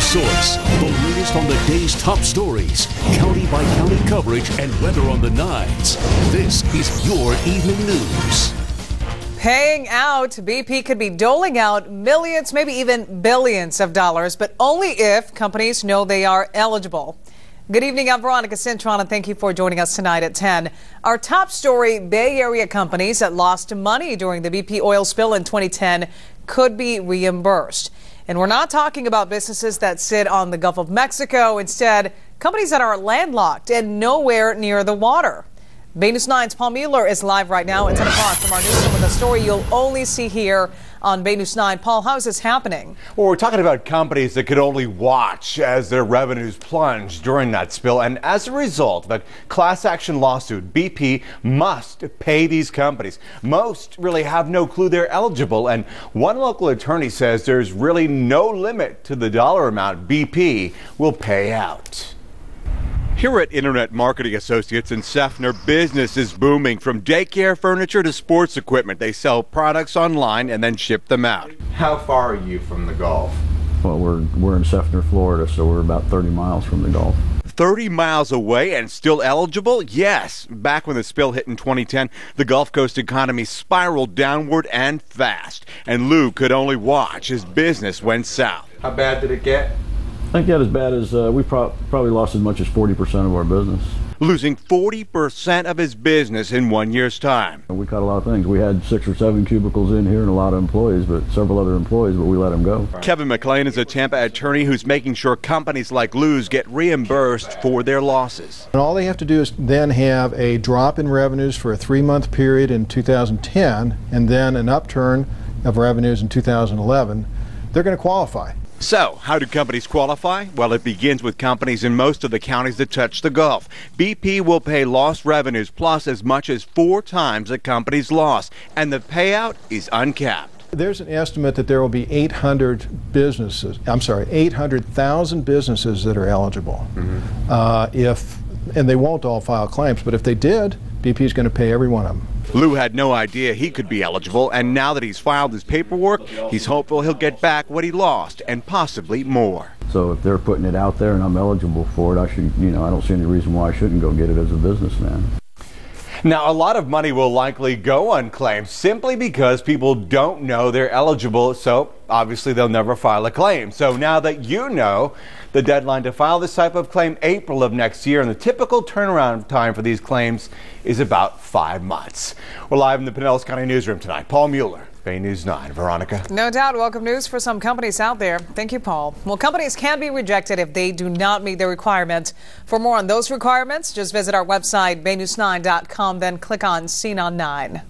news source. The latest on the day's top stories, county-by-county coverage, and weather on the nines. This is your evening news. Paying out. BP could be doling out millions, maybe even billions of dollars, but only if companies know they are eligible. Good evening, I'm Veronica Cintron, and thank you for joining us tonight at 10. Our top story, Bay Area companies that lost money during the BP oil spill in 2010 could be reimbursed. And we're not talking about businesses that sit on the Gulf of Mexico. Instead, companies that are landlocked and nowhere near the water. Bay News 9's Paul Mueller is live right now at 10 o'clock from our newsroom with a story you'll only see here on Bay News 9. Paul, how is this happening? Well, we're talking about companies that could only watch as their revenues plunged during that spill. And as a result of a class action lawsuit, BP must pay these companies. Most really have no clue they're eligible. And one local attorney says there's really no limit to the dollar amount BP will pay out. Here at Internet Marketing Associates in Seffner, business is booming. From daycare furniture to sports equipment, they sell products online and then ship them out. How far are you from the Gulf? Well, we're in Seffner, Florida, so we're about 30 miles from the Gulf. 30 miles away and still eligible? Yes. Back when the spill hit in 2010, the Gulf Coast economy spiraled downward and fast, and Lou could only watch as business went south. How bad did it get? I think that as bad as we probably lost as much as 40% of our business. Losing 40% of his business in 1 year's time. We cut a lot of things. We had 6 or 7 cubicles in here and a lot of employees, but several other employees, but we let them go. Kevin McLean is a Tampa attorney who's making sure companies like Lou's get reimbursed for their losses. And all they have to do is then have a drop in revenues for a 3-month period in 2010 and then an upturn of revenues in 2011. They're going to qualify. So, how do companies qualify? Well, it begins with companies in most of the counties that touch the Gulf. BP will pay lost revenues plus as much as 4 times a company's loss, and the payout is uncapped. There's an estimate that there will be 800,000 businesses that are eligible. And they won't all file claims, but if they did, BP is going to pay every one of them. Lou had no idea he could be eligible, and now that he's filed his paperwork, he's hopeful he'll get back what he lost and possibly more. So if they're putting it out there and I'm eligible for it, I don't see any reason why I shouldn't go get it as a businessman. Now, a lot of money will likely go unclaimed simply because people don't know they're eligible, so obviously they'll never file a claim. So now that you know, the deadline to file this type of claim, April of next year, and the typical turnaround time for these claims is about 5 months. We're live in the Pinellas County newsroom tonight. Paul Mueller, Bay News 9. Veronica. No doubt. Welcome news for some companies out there. Thank you, Paul. Well, companies can be rejected if they do not meet their requirements. For more on those requirements, just visit our website, baynews9.com, then click on Scene on 9.